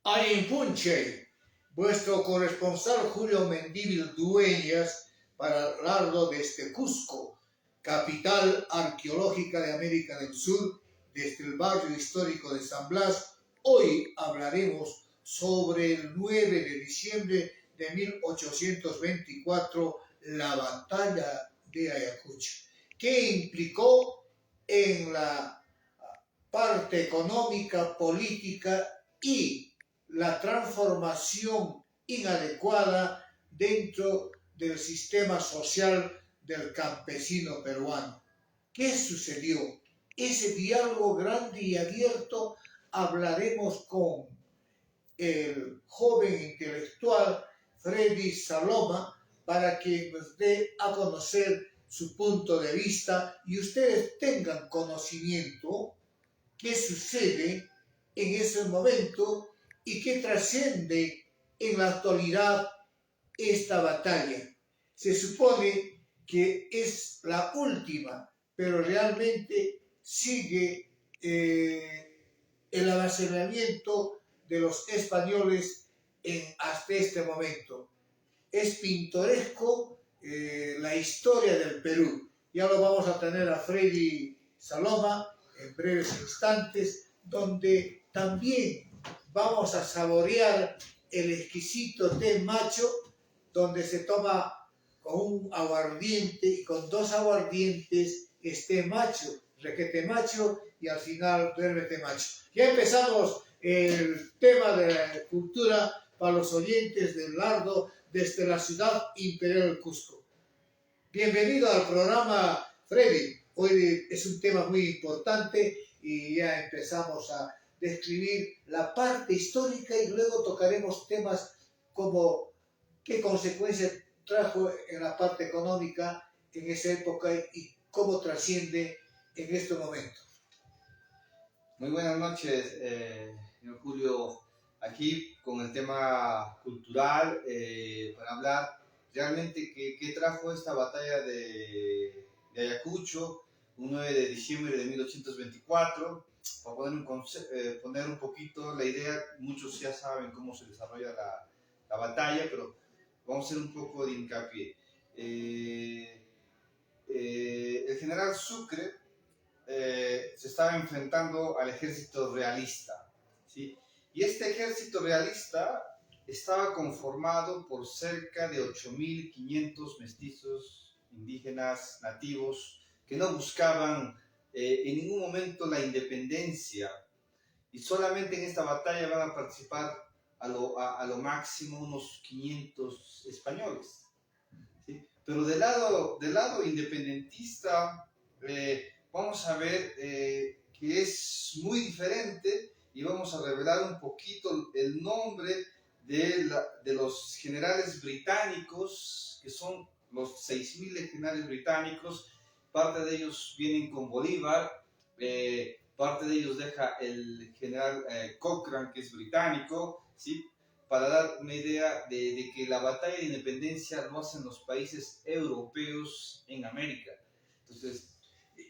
Arinpunche, vuestro corresponsal Julio Mendívil Dueñas para Lardo desde Cusco, capital arqueológica de América del Sur, desde el barrio histórico de San Blas. Hoy hablaremos sobre el 9 de diciembre de 1824, la batalla de Ayacucho, que implicó en la parte económica, política y la transformación inadecuada dentro del sistema social del campesino peruano. ¿Qué sucedió? Ese diálogo grande y abierto hablaremos con el joven intelectual Freddy Saloma para que nos dé a conocer su punto de vista y ustedes tengan conocimiento qué sucede en ese momento y qué trasciende en la actualidad esta batalla. Se supone que es la última, pero realmente sigue el avasallamiento de los españoles hasta este momento. Es pintoresco la historia del Perú. Ya lo vamos a tener a Freddy Saloma en breves instantes, donde también vamos a saborear el exquisito té macho, donde se toma con un aguardiente y con dos aguardientes, este macho, requete macho y al final duérmete macho. Ya empezamos el tema de la cultura para los oyentes del Lardo desde la ciudad imperial del Cusco. Bienvenido al programa, Freddy. Hoy es un tema muy importante y ya empezamos a describir la parte histórica y luego tocaremos temas como qué consecuencias trajo en la parte económica en esa época y cómo trasciende en este momento. Muy buenas noches, señor Julio, aquí con el tema cultural para hablar realmente qué trajo esta batalla de Ayacucho, un 9 de diciembre de 1824. Para poner un poquito la idea, muchos ya saben cómo se desarrolla la batalla, pero vamos a hacer un poco de hincapié. El general Sucre se estaba enfrentando al ejército realista, ¿sí? Y este ejército realista estaba conformado por cerca de 8.500 mestizos indígenas nativos que no buscaban en ningún momento la independencia, y solamente en esta batalla van a participar a lo máximo unos 500 españoles, ¿sí? Pero del lado independentista vamos a ver que es muy diferente, y vamos a revelar un poquito el nombre de los generales británicos, que son los 6.000 legionarios británicos. Parte de ellos vienen con Bolívar, parte de ellos deja el general Cochrane, que es británico, ¿sí? Para dar una idea de que la batalla de independencia lo hacen los países europeos en América. Entonces,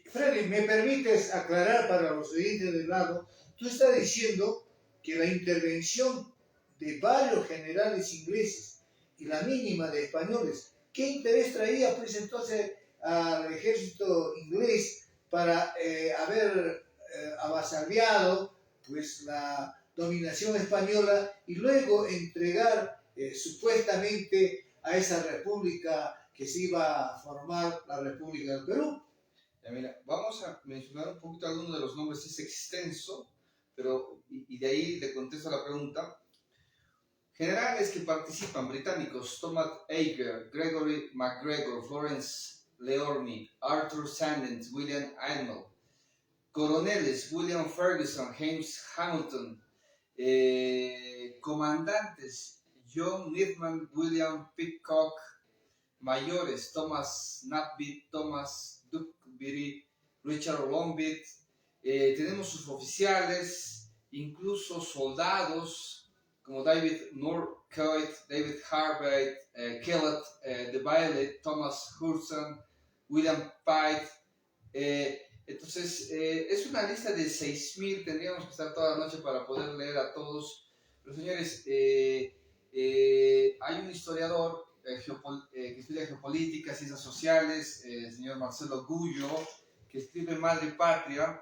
Freddy, ¿me permites aclarar para los oyentes del lado? Tú estás diciendo que la intervención de varios generales ingleses y la mínima de españoles, ¿qué interés traía pues entonces al ejército inglés para haber avasallado pues la dominación española y luego entregar supuestamente a esa república que se iba a formar, la República del Perú? Mira, vamos a mencionar un poquito algunos de los nombres, es extenso, pero y de ahí le contesto a la pregunta. Generales que participan: británicos, Thomas Ager, Gregory MacGregor, Florence Leorme, Arthur Sandens, William Aylmer. Coroneles: William Ferguson, James Hamilton. Comandantes: John Needham, William Pitcock. Mayores: Thomas Napbit, Thomas Duckbury, Richard Longbeat. Tenemos sus oficiales, incluso soldados como David Northcote, David Harvey, Kellett, de Violet, Thomas Hudson, William Pike. Entonces, es una lista de 6.000, tendríamos que estar toda la noche para poder leer a todos, Pero señores, hay un historiador que estudia geopolítica, ciencias sociales, el señor Marcelo Gullo, que escribe Madre Patria,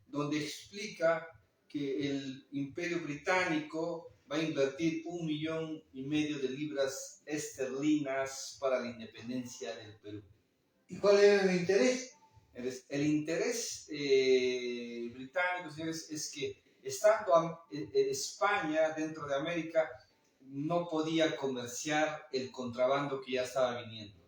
donde explica que el Imperio Británico va a invertir 1,5 millones de libras esterlinas para la independencia del Perú. ¿Y cuál era el interés? El interés británico, señores, es que estando España dentro de América, no podía comerciar el contrabando que ya estaba viniendo.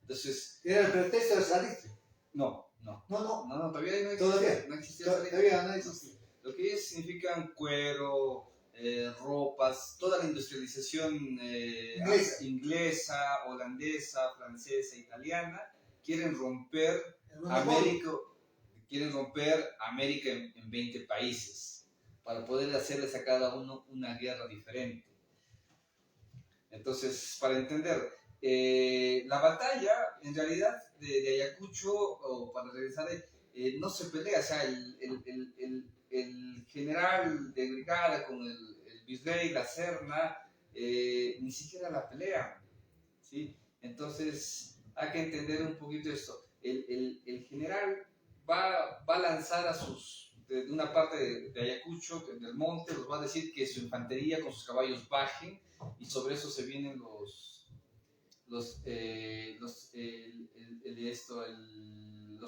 Entonces, ¿Era el pretexto del salitre? no, todavía no existía. Todavía No existía todavía no existía. Lo que ellos significan cuero, ropas, toda la industrialización inglesa, holandesa, francesa, italiana, quieren romper América en 20 países para poder hacerles a cada uno una guerra diferente. Entonces, para entender, la batalla en realidad de Ayacucho, o para regresar, no se pelea, o sea, el general de brigada con el virrey, la Serna, ni siquiera la pelean, ¿sí? Entonces, hay que entender un poquito esto. El general va a lanzar de una parte de Ayacucho, del monte, los va a decir que su infantería con sus caballos bajen, y sobre eso se vienen los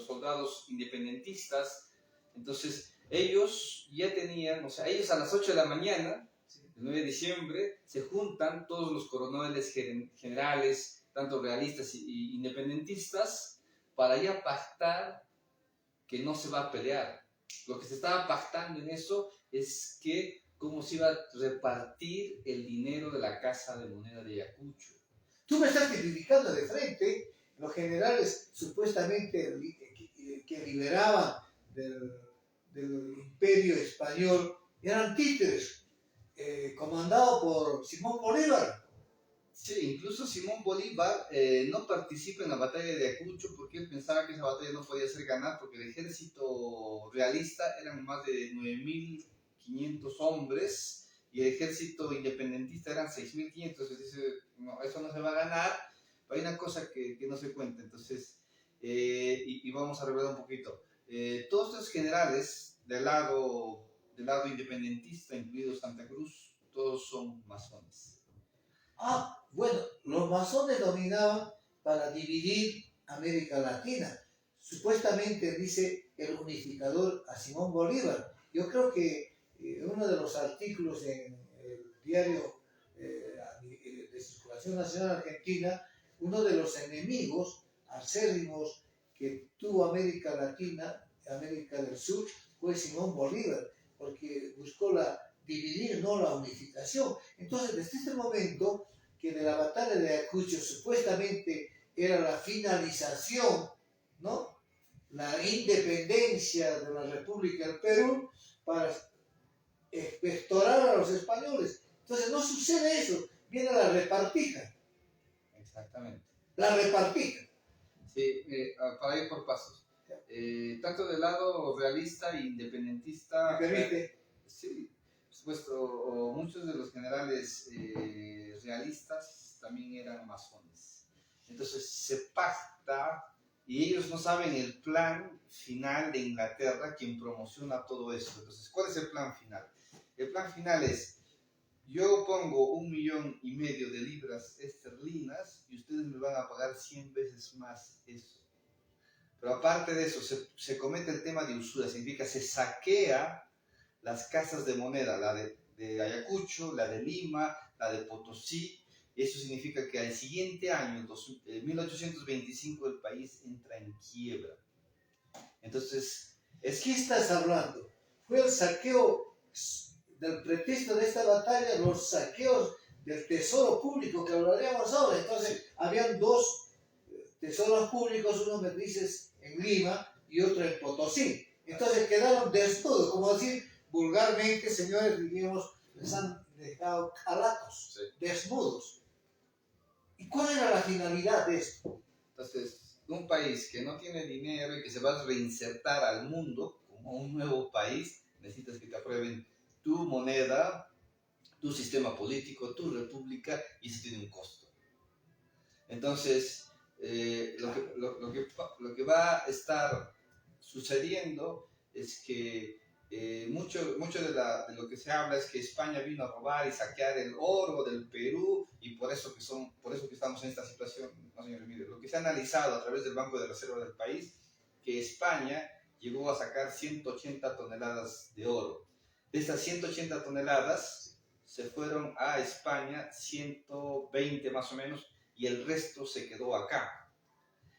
soldados independentistas. Entonces, ellos ya tenían, o sea, ellos a las 8 de la mañana, el 9 de diciembre, se juntan todos los coroneles generales, tanto realistas y independentistas, para ya pactar que no se va a pelear. Lo que se estaba pactando en eso es que cómo se iba a repartir el dinero de la Casa de Moneda de Ayacucho. Tú me estás criticando de frente los generales supuestamente que liberaban del imperio español, eran títeres, comandados por Simón Bolívar. Sí, incluso Simón Bolívar no participa en la batalla de Ayacucho porque él pensaba que esa batalla no podía ser ganada, porque el ejército realista eran más de 9.500 hombres y el ejército independentista eran 6.500. Entonces dice, no, eso no se va a ganar. Pero hay una cosa que no se cuenta, entonces, y vamos a revelar un poquito. Todos estos generales del lado independentista, incluido Santa Cruz, todos son masones. Bueno, los masones dominaban para dividir América Latina. Supuestamente dice el unificador a Simón Bolívar. Yo creo que uno de los artículos en el diario de Circulación Nacional Argentina, uno de los enemigos acérrimos que tuvo América Latina, América del Sur, fue Simón Bolívar, porque buscó dividir, no la unificación. Entonces, desde este momento, que de la batalla de Ayacucho supuestamente era la finalización, ¿no?, la independencia de la República del Perú, para expectorar a los españoles. Entonces no sucede eso, viene la repartija. Exactamente. La repartija. Sí, para ir por pasos. Tanto del lado realista e independentista. ¿Me permite? Sí, por supuesto, muchos de los generales realistas también eran masones. Entonces se pacta, y ellos no saben el plan final de Inglaterra, quien promociona todo esto. Entonces, ¿cuál es el plan final? El plan final es: yo pongo 1,5 millones de libras esterlinas y ustedes me van a pagar 100 veces más eso. Pero aparte de eso, se comete el tema de usura, significa se saquea las casas de moneda, la de Ayacucho, la de Lima, la de Potosí, y eso significa que al siguiente año, en 1825, el país entra en quiebra. Entonces, ¿qué estás hablando? Fue el saqueo del pretexto de esta batalla, los saqueos del tesoro público, que hablaríamos ahora. Entonces, habían dos tesoros públicos, uno me dices en Lima y otro en Potosí. Entonces quedaron desnudos, como decir vulgarmente, señores, diríamos, les han dejado calatos, sí, desnudos. ¿Y cuál era la finalidad de esto? Entonces, un país que no tiene dinero y que se va a reinsertar al mundo como un nuevo país, necesitas que te aprueben tu moneda, tu sistema político, tu república, y eso tiene un costo. Entonces, lo que va a estar sucediendo es que mucho de lo que se habla es que España vino a robar y saquear el oro del Perú, y por eso que estamos en esta situación. No, señor Ramírez, lo que se ha analizado a través del Banco de Reserva del país, que España llegó a sacar 180 toneladas de oro. De estas 180 toneladas se fueron a España 120 más o menos, y el resto se quedó acá.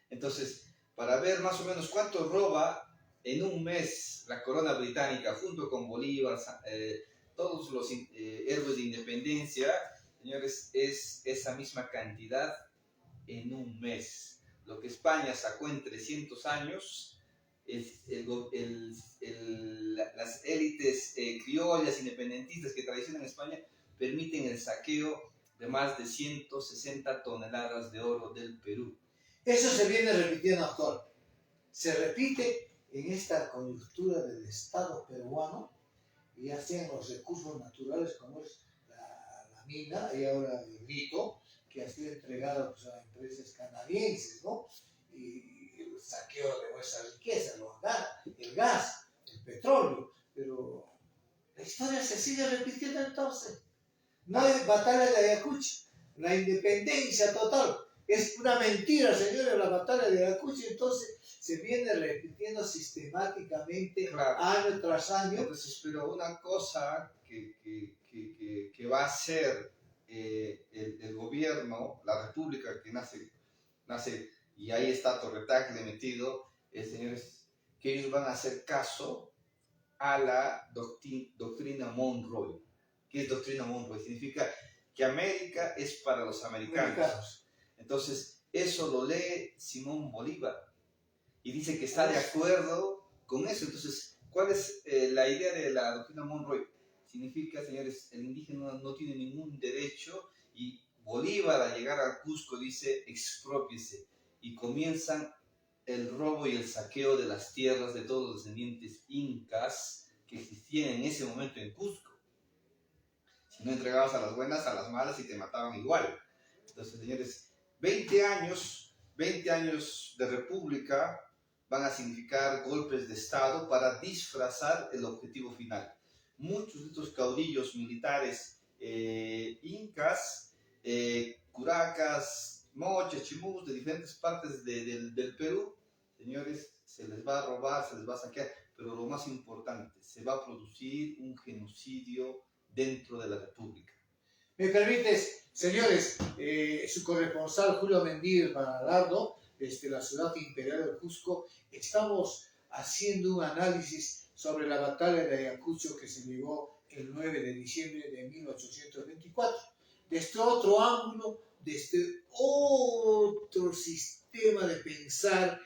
Entonces, para ver más o menos cuánto roba en un mes la corona británica junto con Bolívar, todos los héroes de independencia, señores, es esa misma cantidad en un mes. Lo que España sacó en 300 años, las élites criollas independentistas que traicionan España permiten el saqueo de más de 160 toneladas de oro del Perú. Eso se viene repitiendo actual. Se repite en esta coyuntura del Estado peruano, ya sean los recursos naturales como es la mina y ahora el grito, que ha sido entregado pues, a empresas canadienses, ¿no? Y el saqueo de nuestras riquezas, el gas, el petróleo, pero la historia se sigue repitiendo entonces. No hay batalla de Ayacucho, la independencia total. Es una mentira, señores, la batalla de Ayacucho, entonces se viene repitiendo sistemáticamente, claro, año tras año. Entonces, pero una cosa que va a hacer el gobierno, la república que nace, y ahí está Torretagle metido, señores, que ellos van a hacer caso a la doctrina Monroe. ¿Qué es doctrina Monroe? Significa que América es para los americanos. Entonces, eso lo lee Simón Bolívar y dice que está de acuerdo con eso. Entonces, ¿cuál es la idea de la doctrina Monroe? Significa, señores, el indígena no tiene ningún derecho, y Bolívar al llegar al Cusco dice exprópiese, y comienzan el robo y el saqueo de las tierras de todos los descendientes incas que existían en ese momento en Cusco. Si no entregabas a las buenas, a las malas, y te mataban igual. Entonces, señores, 20 años de república van a significar golpes de Estado para disfrazar el objetivo final. Muchos de estos caudillos militares incas, curacas, moches, chimús, de diferentes partes del Perú, señores, se les va a robar, se les va a saquear, pero lo más importante, se va a producir un genocidio dentro de la República. ¿Me permites, señores? Su corresponsal Julio Mendívil para Lardo, desde la ciudad imperial de Cusco, estamos haciendo un análisis sobre la batalla de Ayacucho que se llevó el 9 de diciembre de 1824. Desde otro ángulo, desde otro sistema de pensar,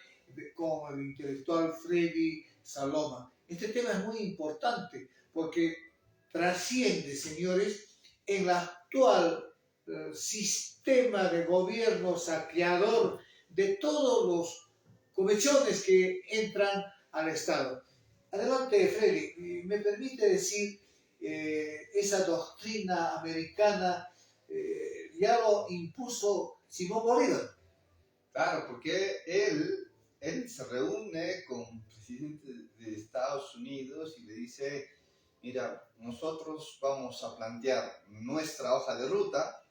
como el intelectual Freddy Saloma. Este tema es muy importante porque trasciende, señores, en el actual sistema de gobierno saqueador de todos los comechones que entran al Estado. Adelante, Freddy, me permite decir, esa doctrina americana ya lo impuso Simón Bolívar. Claro, porque él se reúne con presidentes de Estados Unidos y le dice: mira, nosotros vamos a plantear nuestra hoja de ruta.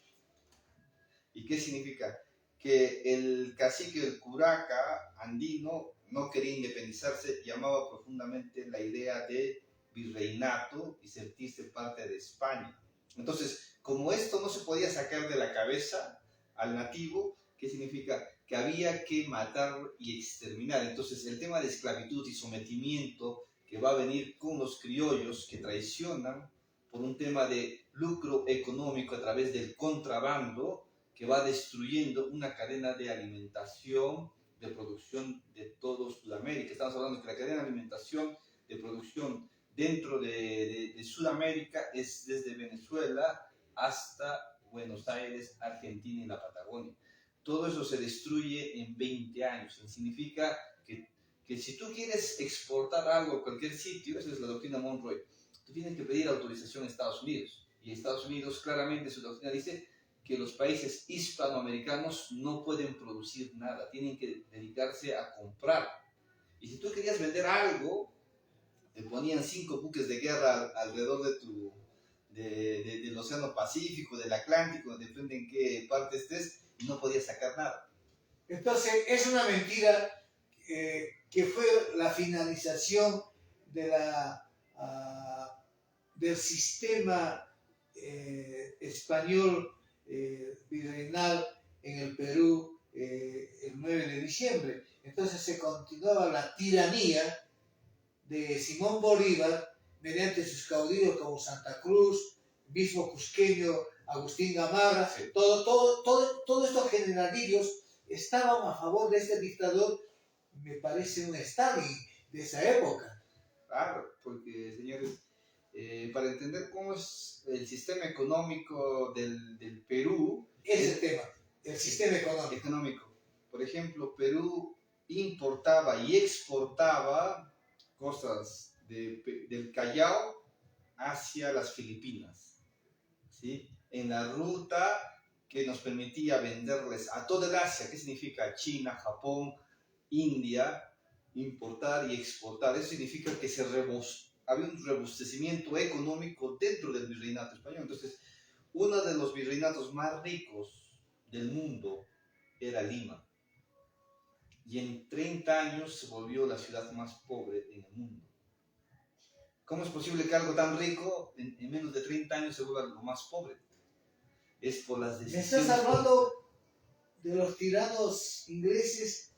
¿Y qué significa? Que el cacique del Curaca andino no quería independizarse, llamaba profundamente la idea de virreinato y sentirse parte de España. Entonces, como esto no se podía sacar de la cabeza al nativo, ¿qué significa? Que había que matar y exterminar. Entonces, el tema de esclavitud y sometimiento que va a venir con los criollos que traicionan por un tema de lucro económico a través del contrabando, que va destruyendo una cadena de alimentación, de producción de todo Sudamérica. Estamos hablando de que la cadena de alimentación, de producción dentro de Sudamérica es desde Venezuela hasta Buenos Aires, Argentina y la Patagonia. Todo eso se destruye en 20 años. Significa que si tú quieres exportar algo a cualquier sitio, esa es la doctrina Monroe, tú tienes que pedir autorización a Estados Unidos. Y Estados Unidos claramente su doctrina dice que los países hispanoamericanos no pueden producir nada, tienen que dedicarse a comprar. Y si tú querías vender algo, te ponían 5 buques de guerra alrededor del Océano Pacífico, del Atlántico, depende en qué parte estés, y no podías sacar nada. Entonces, es una mentira que fue la finalización de del sistema español virreinal en el Perú el 9 de diciembre. Entonces se continuaba la tiranía de Simón Bolívar mediante sus caudillos como Santa Cruz, mismo cusqueño Agustín Gamarra, Sí. todos estos generalillos estaban a favor de este dictador. Me parece un Stalin de esa época. Claro, porque, señores, para entender cómo es el sistema económico del Perú, Ese es el tema, el sistema económico. Por ejemplo, Perú importaba y exportaba cosas del Callao hacia las Filipinas, ¿sí? En la ruta que nos permitía venderles a toda el Asia. ¿Qué significa? China, Japón, India, importar y exportar. Eso significa que había un robustecimiento económico dentro del virreinato español. Entonces, uno de los virreinatos más ricos del mundo era Lima. Y en 30 años se volvió la ciudad más pobre en el mundo. ¿Cómo es posible que algo tan rico en menos de 30 años se vuelva lo más pobre? Es por las decisiones. Me estás hablando de los tiranos ingleses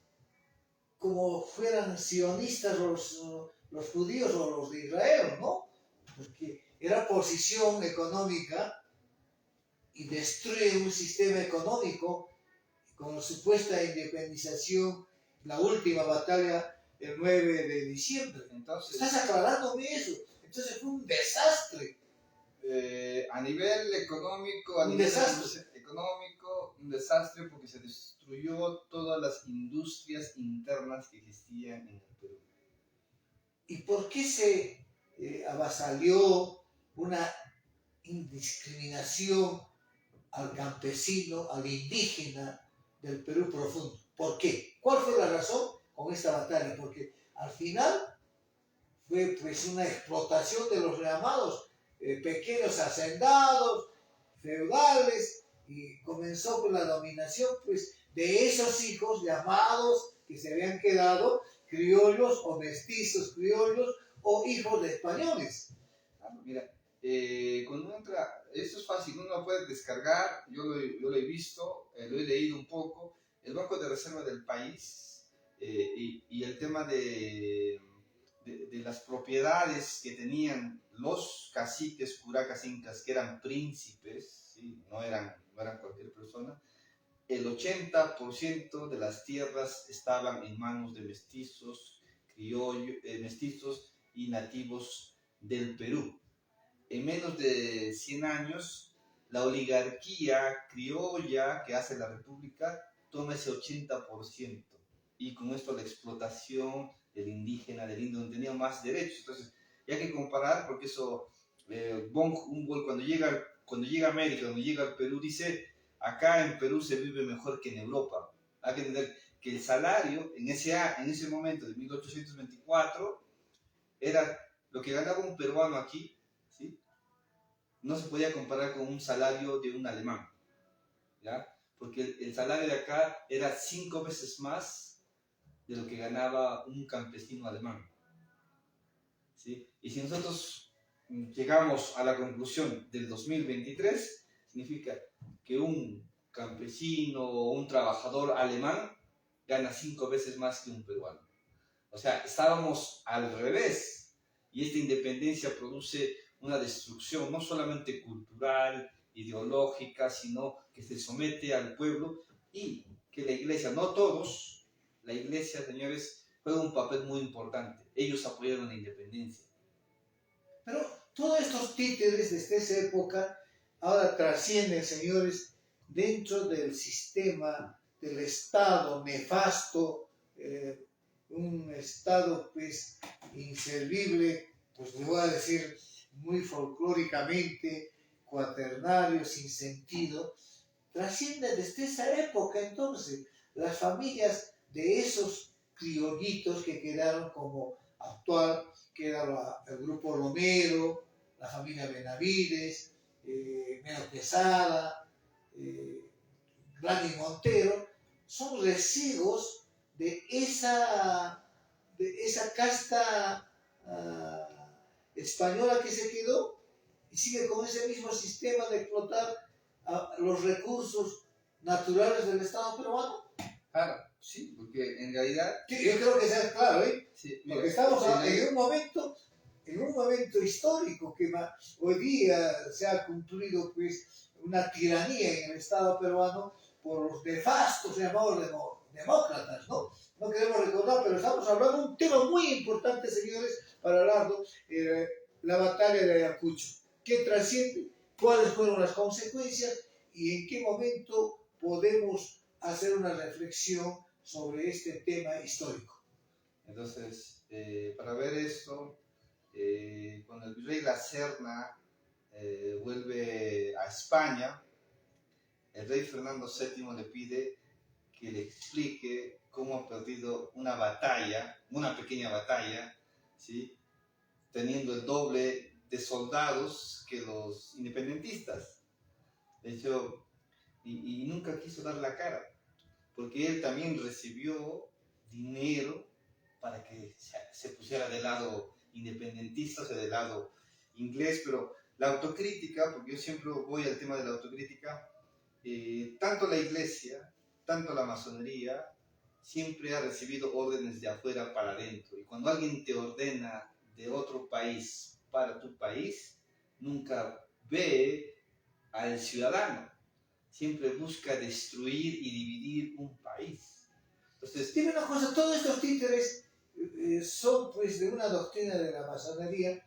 como fueran sionistas los judíos o los de Israel, ¿no? Porque era posición económica y destruye un sistema económico con la supuesta independización, la última batalla el 9 de diciembre. Entonces, ¿estás aclarándome eso? Entonces fue un desastre. A nivel económico, Un desastre. Un desastre porque se destruyó todas las industrias internas que existían en el Perú. ¿Y por qué se avasalló una indiscriminación al campesino, al indígena del Perú profundo? ¿Por qué? ¿Cuál fue la razón con esta batalla? Porque al final fue pues una explotación de los llamados pequeños hacendados, feudales, y comenzó con la dominación pues de esos hijos llamados que se habían quedado criollos o mestizos criollos o hijos de españoles. Mira, cuando entra, esto es fácil, uno lo puede descargar, yo lo he visto, lo he leído un poco, el Banco de Reserva del país y el tema de las propiedades que tenían los caciques, curacas, incas, que eran príncipes, ¿sí? no eran cualquier persona. El 80% de las tierras estaban en manos de mestizos, mestizos y nativos del Perú. En menos de 100 años, la oligarquía criolla que hace la república toma ese 80%. Y con esto la explotación del indígena, del indio, donde tenía más derechos. Entonces, ya hay que comparar, porque eso, von Humboldt cuando llega a América, cuando llega al Perú, dice, acá en Perú se vive mejor que en Europa. Hay que entender que el salario en ese momento de 1824 era lo que ganaba un peruano aquí, ¿sí? No se podía comparar con un salario de un alemán, ¿ya? Porque el salario de acá era 5 veces más de lo que ganaba un campesino alemán, ¿sí? Y si nosotros llegamos a la conclusión del 2023, significa que un campesino o un trabajador alemán gana 5 veces más que un peruano. O sea, estábamos al revés. Y esta independencia produce una destrucción no solamente cultural, ideológica, sino que se somete al pueblo y que la iglesia, no todos, la iglesia, señores, juega un papel muy importante. Ellos apoyaron la independencia. Pero todos estos títeres desde esa época ahora trascienden, señores, dentro del sistema del Estado nefasto, un Estado pues inservible, pues le voy a decir muy folclóricamente, cuaternario, sin sentido, trasciende desde esa época. Entonces, las familias de esos criollitos que quedaron como actual, queda el grupo Romero, la familia Benavides, Meno Quesada, Gladys Montero, son residuos de esa casta española que se quedó y sigue con ese mismo sistema de explotar los recursos naturales del Estado peruano. Claro, sí, porque en realidad... Sí, yo creo que sea claro, ¿eh? Sí, Porque estamos en un momento histórico que hoy día se ha cumplido pues una tiranía en el Estado peruano por los nefastos llamados demócratas, ¿no? No queremos recordar, pero estamos hablando de un tema muy importante, señores, para hablarlo, la batalla de Ayacucho. ¿Qué trasciende? ¿Cuáles fueron las consecuencias? ¿Y en qué momento podemos hacer una reflexión sobre este tema histórico? Entonces, para ver esto, cuando el virrey La Serna vuelve a España, el rey Fernando VII le pide que le explique cómo ha perdido una batalla, una pequeña batalla, ¿sí? Teniendo el doble de soldados que los independentistas. De hecho, y nunca quiso dar la cara, porque él también recibió dinero para que se pusiera del lado independentista, o sea, del lado inglés, pero la autocrítica, porque yo siempre voy al tema de la autocrítica, tanto la iglesia, tanto la masonería, siempre ha recibido órdenes de afuera para adentro. Y cuando alguien te ordena de otro país para tu país, nunca ve al ciudadano. Siempre busca destruir y dividir un país. Entonces, dime una cosa, todos estos títeres son pues de una doctrina de la masonería.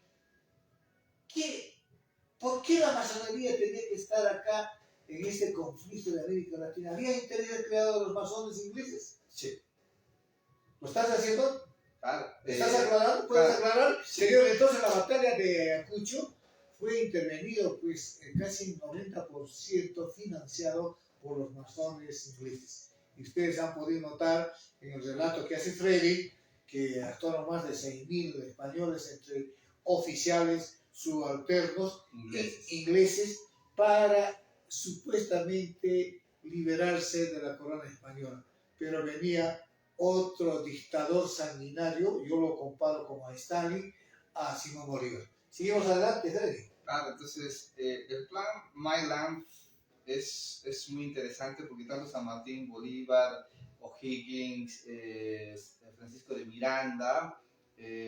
¿Por qué la masonería tenía que estar acá en este conflicto de América Latina? ¿Había intereses creados de los masones ingleses? Sí. ¿Lo estás haciendo? Claro. ¿Estás aclarando? ¿Puedes aclarar? Sí. Señor, entonces la batalla de Ayacucho fue intervenido pues casi 90% financiado por los masones ingleses. Y ustedes han podido notar en el relato que hace Freddy que actuaron más de 6.000 españoles entre oficiales subalternos ingleses para supuestamente liberarse de la corona española. Pero venía otro dictador sanguinario, yo lo comparo como a Stalin, a Simón Bolívar. Seguimos adelante, Freddy. Claro, entonces el plan My Land es muy interesante porque tanto San Martín, Bolívar, O'Higgins, Francisco de Miranda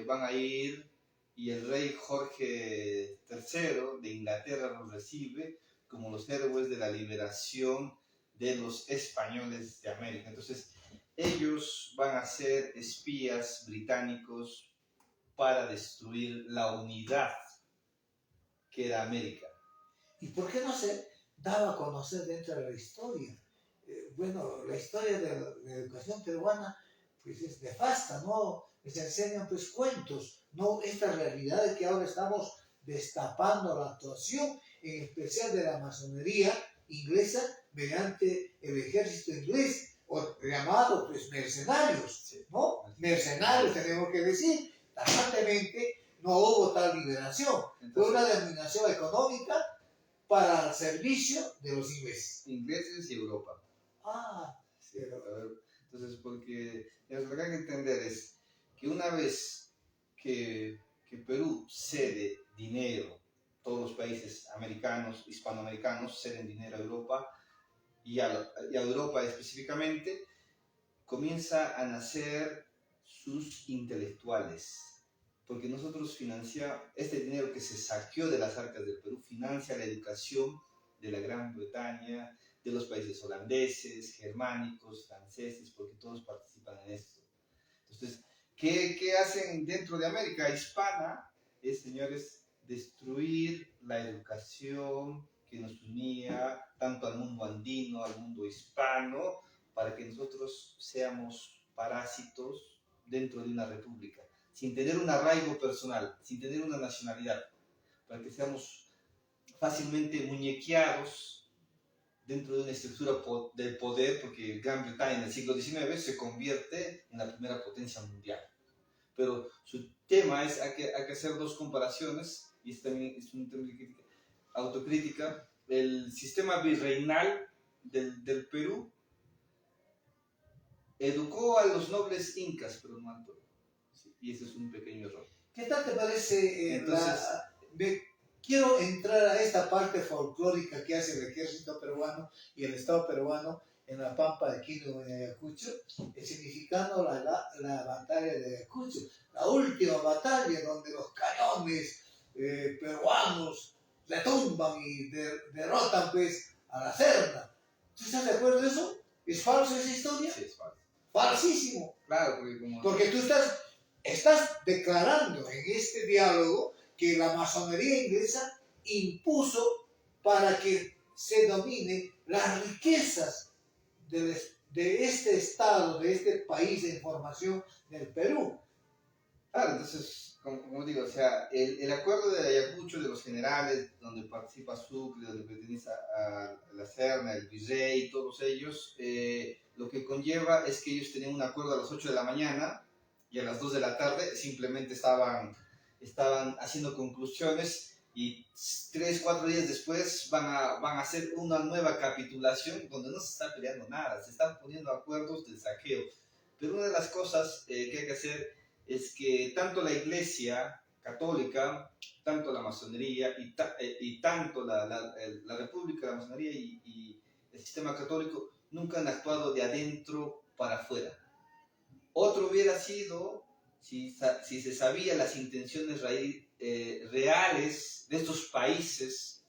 van a ir y el rey Jorge III de Inglaterra los recibe como los héroes de la liberación de los españoles de América. Entonces ellos van a ser espías británicos para destruir la unidad que era América. ¿Y por qué no se daba a conocer dentro de la historia? Bueno, la historia de la educación peruana pues es nefasta, ¿no? Les enseñan pues cuentos, no esta realidad de que ahora estamos destapando la actuación, en especial de la masonería inglesa, mediante el ejército inglés, o llamado pues mercenarios, ¿no? Mercenarios tenemos que decir, tajantemente no hubo tal liberación, fue una dominación económica para el servicio de los ingleses. Ingleses y Europa. Ah, sí. Entonces, porque lo que hay que entender es que una vez que Perú cede dinero, todos los países americanos, hispanoamericanos ceden dinero a Europa y a Europa específicamente, comienza a nacer sus intelectuales. Porque nosotros financiamos, este dinero que se saqueó de las arcas del Perú, financia la educación de la Gran Bretaña, de los países holandeses, germánicos, franceses, porque todos participan en esto. Entonces, ¿qué hacen dentro de América hispana? Es, señores, destruir la educación que nos unía tanto al mundo andino, al mundo hispano, para que nosotros seamos parásitos dentro de una república, sin tener un arraigo personal, sin tener una nacionalidad, para que seamos fácilmente muñequeados dentro de una estructura del poder, porque Gran Bretaña en el siglo XIX se convierte en la primera potencia mundial. Pero su tema es, hay que hacer dos comparaciones, y esto también es un tema de autocrítica. El sistema virreinal del Perú educó a los nobles incas, pero no al pueblo. Sí, y ese es un pequeño error. ¿Qué tal te parece? Entonces, Quiero entrar a esta parte folclórica que hace el ejército peruano y el Estado peruano en la Pampa de Quino, en Ayacucho, significando la batalla de Ayacucho, la última batalla donde los cañones peruanos retumban y derrotan pues a la Serna. ¿Tú estás de acuerdo en eso? ¿Es falso esa historia? Sí, es falso. Falsísimo. Claro, porque tú estás declarando en este diálogo que la masonería inglesa impuso para que se domine las riquezas de este estado, de este país de información del Perú. Claro, entonces, como digo, o sea, el acuerdo de Ayacucho, de los generales, donde participa Sucre, donde pertenece a la Serna, el Virrey, todos ellos, lo que conlleva es que ellos tenían un acuerdo a las 8 de la mañana y a las 2 de la tarde simplemente estaban haciendo conclusiones, y 3, 4 días después van a hacer una nueva capitulación donde no se está peleando nada, se están poniendo acuerdos de saqueo. Pero una de las cosas que hay que hacer es que tanto la Iglesia Católica, tanto la masonería y tanto la República, la masonería y el sistema católico nunca han actuado de adentro para afuera. Otro hubiera sido si se sabía las intenciones reales de estos países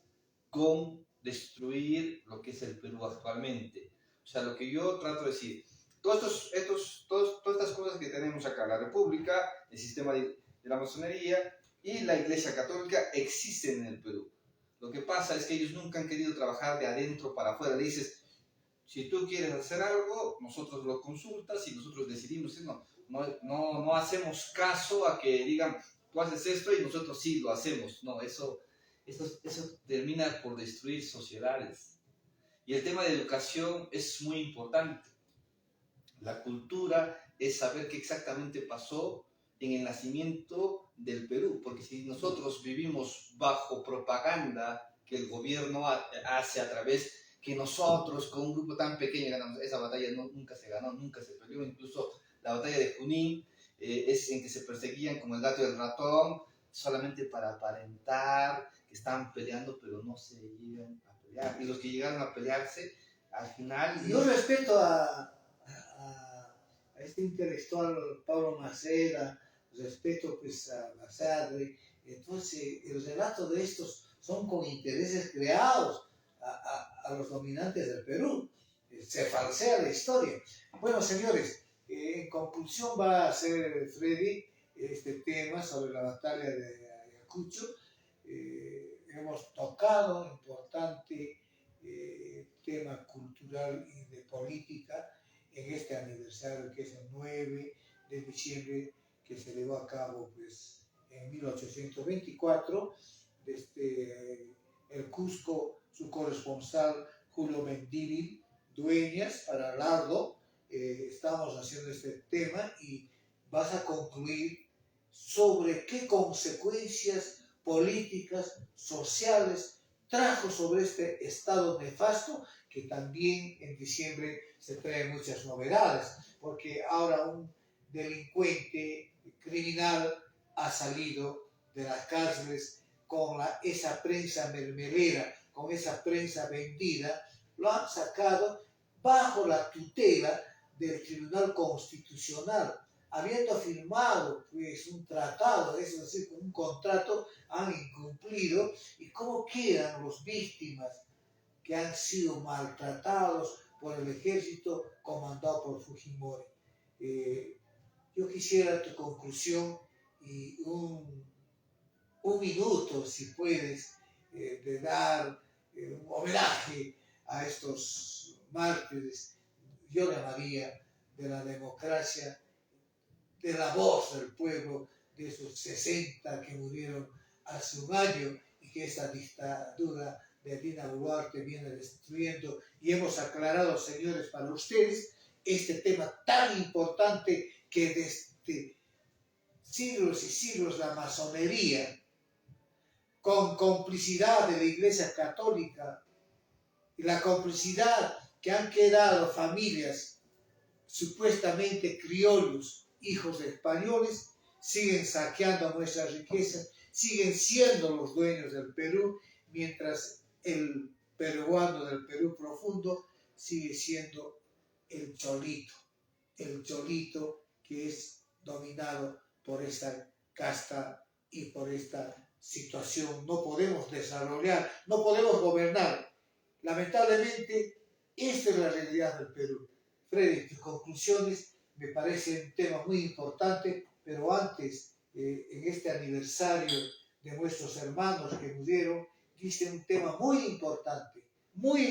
con destruir lo que es el Perú actualmente. O sea, lo que yo trato de decir, todas estas cosas que tenemos acá, la República, el sistema de la masonería y la Iglesia Católica existen en el Perú. Lo que pasa es que ellos nunca han querido trabajar de adentro para afuera. Le dices, si tú quieres hacer algo, nosotros lo consultas y nosotros decidimos. No hacemos caso a que digan, tú haces esto y nosotros sí lo hacemos. No, eso termina por destruir sociedades. Y el tema de educación es muy importante. La cultura es saber qué exactamente pasó en el nacimiento del Perú, porque si nosotros vivimos bajo propaganda que el gobierno hace a través que nosotros con un grupo tan pequeño ganamos, esa batalla nunca se ganó, nunca se peleó. Incluso la batalla de Junín es en que se perseguían como el gato y el ratón, solamente para aparentar que estaban peleando, pero no se llegan a pelear. Y los que llegaron a pelearse, al final... Yo respeto a este intelectual Pablo Maceda, respeto pues a Basadre. Entonces el relato de estos son con intereses creados a los dominantes del Perú. Se falsea la historia. Bueno, señores, en conclusión va a ser Freddy este tema sobre la batalla de Ayacucho. Hemos tocado importante tema cultural y de política en este aniversario que es el 9 de diciembre, que se llevó a cabo pues, en 1824, desde el Cusco, su corresponsal Julio Mendívil Dueñas para Lardo. Estamos haciendo este tema y vas a concluir sobre qué consecuencias políticas, sociales trajo sobre este estado nefasto, que también en diciembre se trae muchas novedades, porque ahora un delincuente criminal ha salido de las cárceles con esa prensa mermelera, con esa prensa vendida, lo han sacado bajo la tutela del Tribunal Constitucional, habiendo firmado pues un tratado, es decir, un contrato, han incumplido. ¿Y cómo quedan los víctimas que han sido maltratados por el ejército comandado por Fujimori? Yo quisiera tu conclusión y un minuto, si puedes, de dar un homenaje a estos mártires, yo llamaría, de la democracia, de la voz del pueblo, de esos 60 que murieron hace un año y que esa dictadura de Dina Boluarte viene destruyendo, y hemos aclarado, señores, para ustedes este tema tan importante que desde siglos y siglos la masonería, con complicidad de la Iglesia Católica y la complicidad que han quedado familias supuestamente criollos, hijos de españoles, siguen saqueando nuestras riquezas, siguen siendo los dueños del Perú, mientras el peruano del Perú profundo sigue siendo el cholito que es dominado por esta casta y por esta situación. No podemos desarrollar, no podemos gobernar. Lamentablemente, esta es la realidad del Perú. Freddy, tus conclusiones me parecen un tema muy importante, pero antes, en este aniversario de nuestros hermanos que murieron, dice un tema muy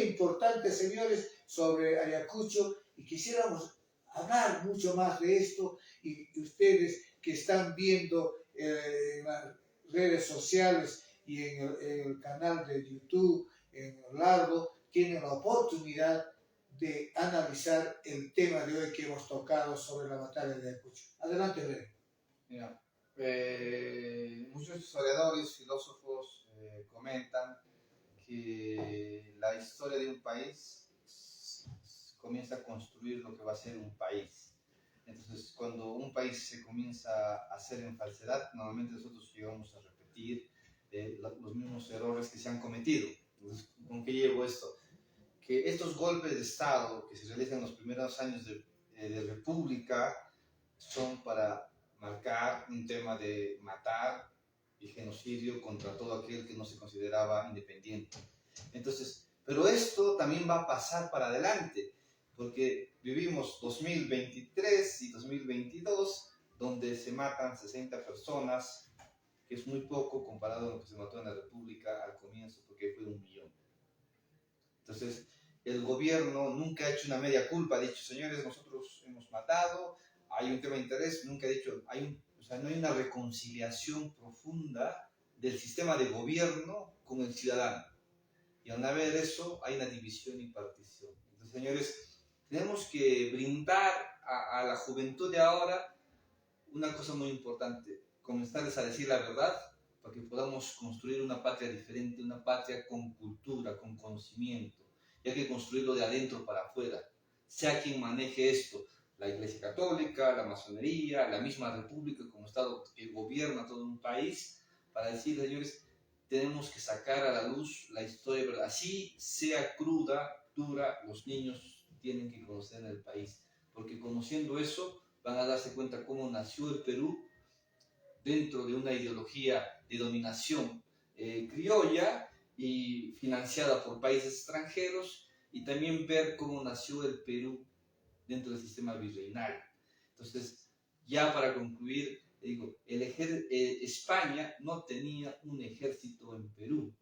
importante, señores, sobre Ayacucho, y quisiéramos hablar mucho más de esto, y ustedes que están viendo en las redes sociales y en el canal de YouTube, en Largo, tienen la oportunidad de analizar el tema de hoy que hemos tocado sobre la batalla de Ayacucho. Adelante, René. Mira, muchos historiadores, filósofos comentan que la historia de un país comienza a construir lo que va a ser un país. Entonces, cuando un país se comienza a hacer en falsedad, normalmente nosotros llegamos a repetir los mismos errores que se han cometido. Entonces, ¿con qué llevo esto? Que estos golpes de Estado que se realizan en los primeros años de República son para marcar un tema de matar y genocidio contra todo aquel que no se consideraba independiente. Entonces, pero esto también va a pasar para adelante, porque vivimos 2023 y 2022, donde se matan 60 personas, que es muy poco comparado a lo que se mató en la República al comienzo, porque fue 1 millón. Entonces, el gobierno nunca ha hecho una media culpa, ha dicho, señores, nosotros hemos matado, hay un tema de interés, nunca ha dicho, no hay una reconciliación profunda del sistema de gobierno con el ciudadano. Y al no haber eso, hay una división y partición. Entonces, señores, tenemos que brindar a la juventud de ahora una cosa muy importante, comenzarles a decir la verdad, para que podamos construir una patria diferente, una patria con cultura, con conocimiento. Y hay que construirlo de adentro para afuera. Sea quien maneje esto, la Iglesia Católica, la masonería, la misma República como Estado que gobierna todo un país, para decir, señores, tenemos que sacar a la luz la historia, ¿verdad? Así sea cruda, dura, los niños tienen que conocer en el país, porque conociendo eso van a darse cuenta cómo nació el Perú dentro de una ideología de dominación criolla y financiada por países extranjeros, y también ver cómo nació el Perú dentro del sistema virreinal. Entonces, ya para concluir, digo, España no tenía un ejército en Perú.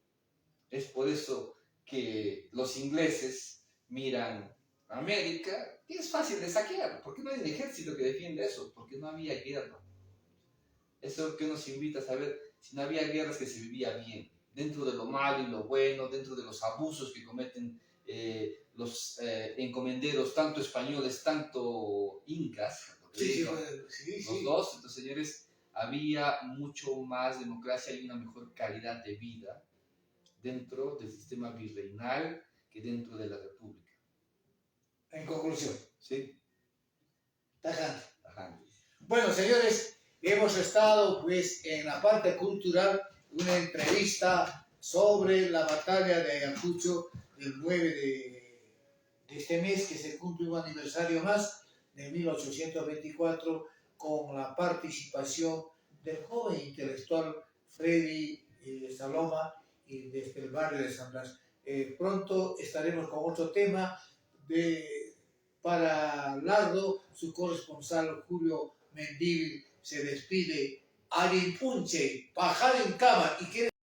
Es por eso que los ingleses miran a América y es fácil de saquear. ¿Por qué no hay un ejército que defiende eso? Porque no había guerra. Eso es lo que nos invita a saber, si no había guerras, que se vivía bien, dentro de lo malo y lo bueno, dentro de los abusos que cometen los encomenderos, tanto españoles, tanto incas, los dos. Entonces, señores, había mucho más democracia y una mejor calidad de vida dentro del sistema virreinal que dentro de la república. En conclusión. ¿Sí? Tajante. Tajante. Bueno, señores, hemos estado pues en la parte cultural, una entrevista sobre la batalla de Ayacucho del 9 de este mes, que se cumple un aniversario más, de 1824, con la participación del joven intelectual Freddy Saloma, y desde el barrio de San Blas. Pronto estaremos con otro tema. Para Lardo, su corresponsal Julio Mendívil se despide. Arimpunche, bajar en cama y que